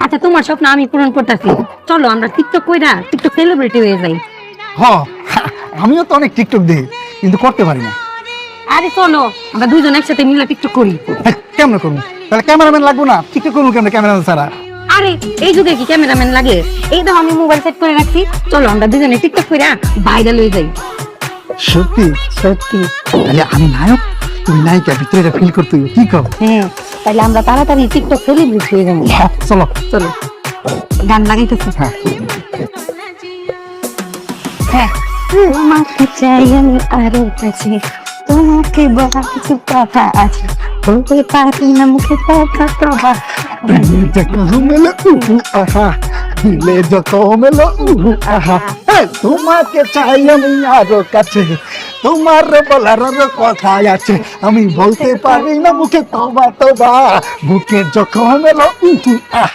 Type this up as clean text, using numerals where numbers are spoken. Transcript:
আচ্ছা তোমার স্বপ্ন আমি পূরণ করতেছি, চলো আমরা টিকটক কইরা টিকটক সেলিব্রিটি হয়ে যাই। হ আমিও তো অনেক টিকটক দিই কিন্তু করতে পারি না। আরে চলো আমরা দুইজন একসাথে মিলে টিকটক করি। কেমন করবো তাহলে? ক্যামেরাম্যান লাগবো না? টিকটক করবো কেমন ক্যামেরাম্যান ছাড়া? আরে এই যুগে কি ক্যামেরাম্যান লাগে? এই তো আমি মোবাইল সেট করে রাখছি, চলো আমরা দুজনে টিকটক কইরা ভাইরাল হয়ে যাই। সত্যি? সত্যি? তাহলে আমি নায়ক, তুমি নায়িকা, ভিতরে ফিল করতে হইব, কি কর? হ্যাঁ, তাহলে আমরা তাড়াতাড়ি টিকটক সেলিব্রিটি হয়ে যাবো। চলো চলো গান লাগাইতেছি। হ্যাঁ হ্যাঁ, তোমাকে চাই আমি আরো কাছে, তোমাকে বলা কিছু কথা আছে, বলতে পারি না মুখে কথা প্রভা। দিলে যত মেলো আহা, দিলে যত মেলো আহা, তোমাকে চাই আমি আরো কাছে, তোমার বলার আরো কথা আছে, আমি বলতে পারি না মুখে তবা তবা, বুকে যখন মেলো আহ